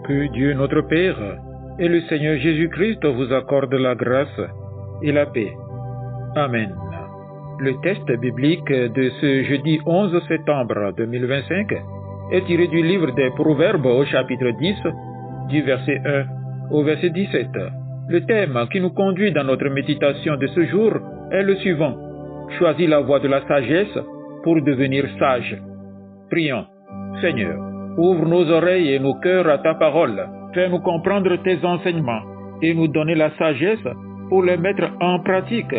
Que Dieu notre Père et le Seigneur Jésus-Christ vous accordent la grâce et la paix. Amen. Le texte biblique de ce jeudi 11 septembre 2025 est tiré du livre des Proverbes au chapitre 10, du verset 1 au verset 17. Le thème qui nous conduit dans notre méditation de ce jour est le suivant. Choisis la voie de la sagesse pour devenir sage. Prions. Seigneur, ouvre nos oreilles et nos cœurs à ta parole. Fais-nous comprendre tes enseignements et nous donner la sagesse pour les mettre en pratique.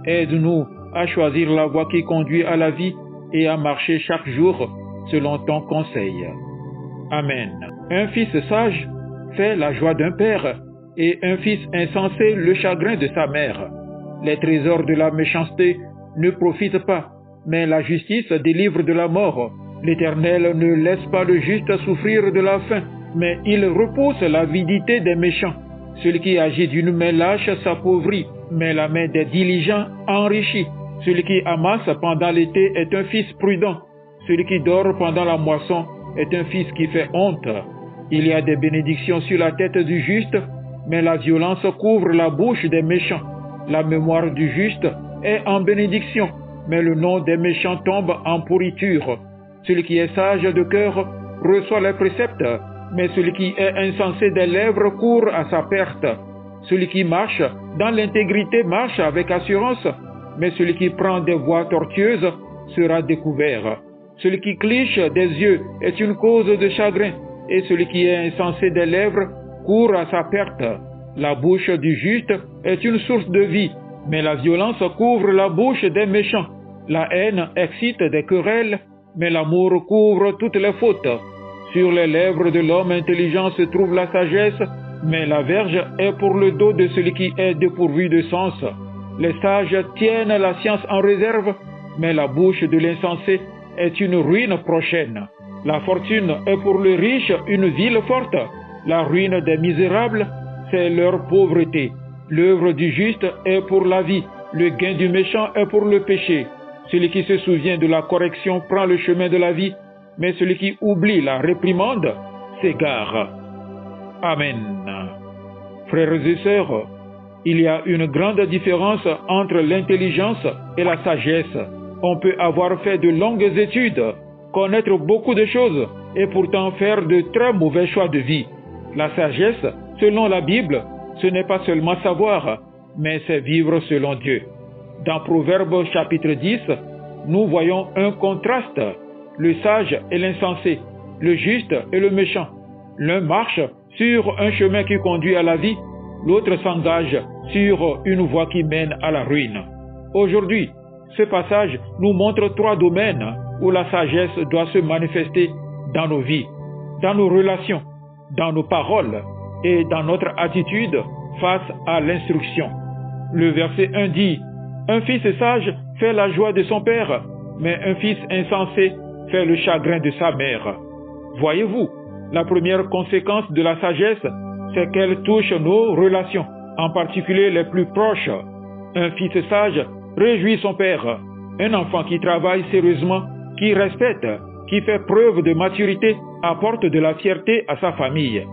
Aide-nous à choisir la voie qui conduit à la vie et à marcher chaque jour selon ton conseil. Amen. Un fils sage fait la joie d'un père et un fils insensé le chagrin de sa mère. Les trésors de la méchanceté ne profitent pas, mais la justice délivre de la mort. L'Éternel ne laisse pas le juste souffrir de la faim, mais il repousse l'avidité des méchants. Celui qui agit d'une main lâche s'appauvrit, mais la main des diligents enrichit. Celui qui amasse pendant l'été est un fils prudent. Celui qui dort pendant la moisson est un fils qui fait honte. Il y a des bénédictions sur la tête du juste, mais la violence couvre la bouche des méchants. La mémoire du juste est en bénédiction, mais le nom des méchants tombe en pourriture. Celui qui est sage de cœur reçoit les préceptes, mais celui qui est insensé des lèvres court à sa perte. Celui qui marche dans l'intégrité marche avec assurance, mais celui qui prend des voies tortueuses sera découvert. Celui qui cliche des yeux est une cause de chagrin, et celui qui est insensé des lèvres court à sa perte. La bouche du juste est une source de vie, mais la violence couvre la bouche des méchants. La haine excite des querelles, mais l'amour couvre toutes les fautes. Sur les lèvres de l'homme intelligent se trouve la sagesse, mais la verge est pour le dos de celui qui est dépourvu de sens. Les sages tiennent la science en réserve, mais la bouche de l'insensé est une ruine prochaine. La fortune est pour le riche une ville forte. La ruine des misérables, c'est leur pauvreté. L'œuvre du juste est pour la vie. Le gain du méchant est pour le péché. Celui qui se souvient de la correction prend le chemin de la vie, mais celui qui oublie la réprimande s'égare. Amen. Frères et sœurs, il y a une grande différence entre l'intelligence et la sagesse. On peut avoir fait de longues études, connaître beaucoup de choses et pourtant faire de très mauvais choix de vie. La sagesse, selon la Bible, ce n'est pas seulement savoir, mais c'est vivre selon Dieu. Dans Proverbes chapitre 10, nous voyons un contraste, le sage et l'insensé, le juste et le méchant. L'un marche sur un chemin qui conduit à la vie, l'autre s'engage sur une voie qui mène à la ruine. Aujourd'hui, ce passage nous montre trois domaines où la sagesse doit se manifester dans nos vies, dans nos relations, dans nos paroles et dans notre attitude face à l'instruction. Le verset 1 dit « Un fils sage fait la joie de son père, mais un fils insensé fait le chagrin de sa mère. » Voyez-vous, la première conséquence de la sagesse, c'est qu'elle touche nos relations, en particulier les plus proches. Un fils sage réjouit son père. Un enfant qui travaille sérieusement, qui respecte, qui fait preuve de maturité, apporte de la fierté à sa famille.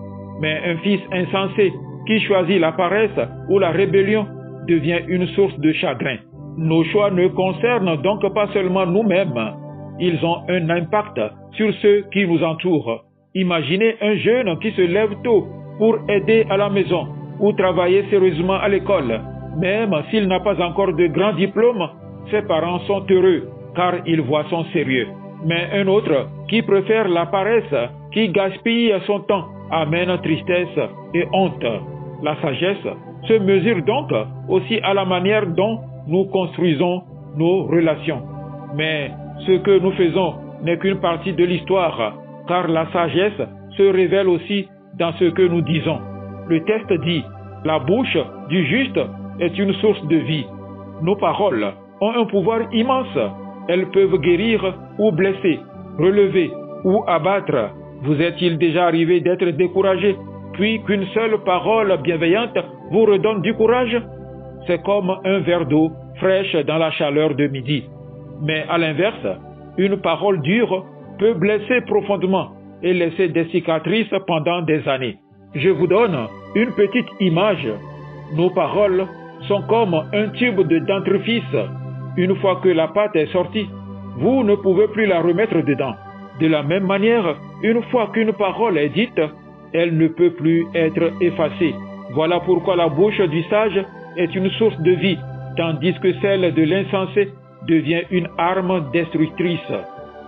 Mais un fils insensé, qui choisit la paresse ou la rébellion, devient une source de chagrin. Nos choix ne concernent donc pas seulement nous-mêmes. Ils ont un impact sur ceux qui nous entourent. Imaginez un jeune qui se lève tôt pour aider à la maison ou travailler sérieusement à l'école. Même s'il n'a pas encore de grand diplôme, ses parents sont heureux car ils voient son sérieux. Mais un autre qui préfère la paresse, qui gaspille son temps, amène tristesse et honte. La sagesse se mesure donc aussi à la manière dont nous construisons nos relations. Mais ce que nous faisons n'est qu'une partie de l'histoire, car la sagesse se révèle aussi dans ce que nous disons. Le texte dit « La bouche du juste est une source de vie ». Nos paroles ont un pouvoir immense. Elles peuvent guérir ou blesser, relever ou abattre. Vous est-il déjà arrivé d'être découragé, puis qu'une seule parole bienveillante vous redonne du courage? C'est comme un verre d'eau fraîche dans la chaleur de midi. Mais à l'inverse, une parole dure peut blesser profondément. et laissé des cicatrices pendant des années. Je vous donne une petite image. Nos paroles sont comme un tube de dentifrice. Une fois que la pâte est sortie, vous ne pouvez plus la remettre dedans. De la même manière, une fois qu'une parole est dite, elle ne peut plus être effacée. Voilà pourquoi la bouche du sage est une source de vie, tandis que celle de l'insensé devient une arme destructrice.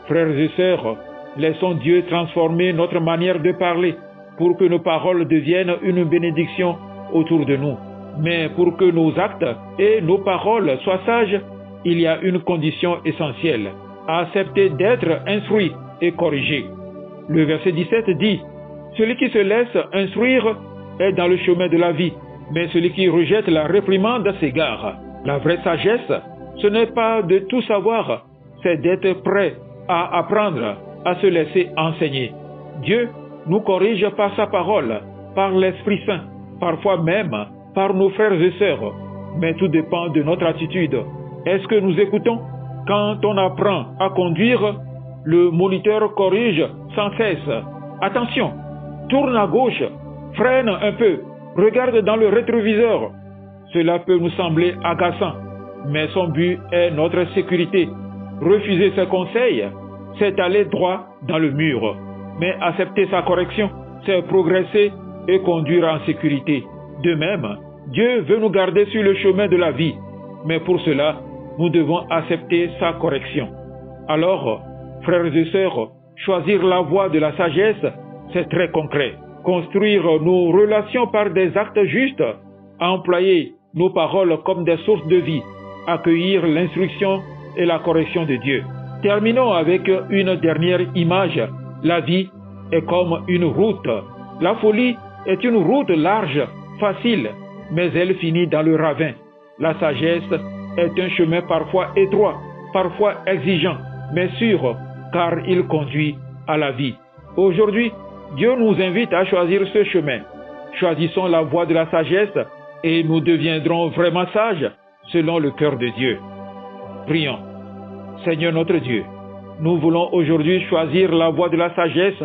Frères et sœurs, laissons Dieu transformer notre manière de parler pour que nos paroles deviennent une bénédiction autour de nous. Mais pour que nos actes et nos paroles soient sages, il y a une condition essentielle: accepter d'être instruit et corrigé. Le verset 17 dit: « Celui qui se laisse instruire est dans le chemin de la vie, mais celui qui rejette la réprimande s'égare. » La vraie sagesse, ce n'est pas de tout savoir, c'est d'être prêt à apprendre, à se laisser enseigner. Dieu nous corrige par sa parole, par l'Esprit Saint, parfois même par nos frères et sœurs, mais tout dépend de notre attitude. Est-ce que nous écoutons? Quand on apprend à conduire, le moniteur corrige sans cesse. Attention, tourne à gauche, freine un peu, regarde dans le rétroviseur. Cela peut nous sembler agaçant, mais son but est notre sécurité. Refuser ses conseils, c'est aller droit dans le mur. Mais accepter sa correction, c'est progresser et conduire en sécurité. De même, Dieu veut nous garder sur le chemin de la vie, mais pour cela, nous devons accepter sa correction. Alors, frères et sœurs, choisir la voie de la sagesse, c'est très concret. Construire nos relations par des actes justes, employer nos paroles comme des sources de vie, accueillir l'instruction et la correction de Dieu. Terminons avec une dernière image. La vie est comme une route. La folie est une route large, facile, mais elle finit dans le ravin. La sagesse est un chemin parfois étroit, parfois exigeant, mais sûr, car il conduit à la vie. Aujourd'hui, Dieu nous invite à choisir ce chemin. Choisissons la voie de la sagesse et nous deviendrons vraiment sages selon le cœur de Dieu. Prions. Seigneur notre Dieu, nous voulons aujourd'hui choisir la voie de la sagesse.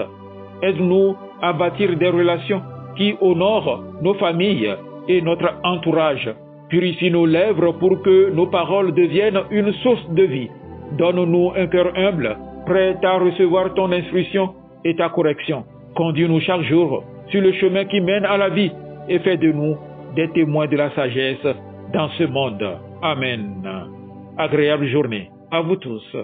Aide-nous à bâtir des relations qui honorent nos familles et notre entourage. Purifie nos lèvres pour que nos paroles deviennent une source de vie. Donne-nous un cœur humble, prêt à recevoir ton instruction et ta correction. Conduis-nous chaque jour sur le chemin qui mène à la vie et fais de nous des témoins de la sagesse dans ce monde. Amen. Agréable journée à vous tous.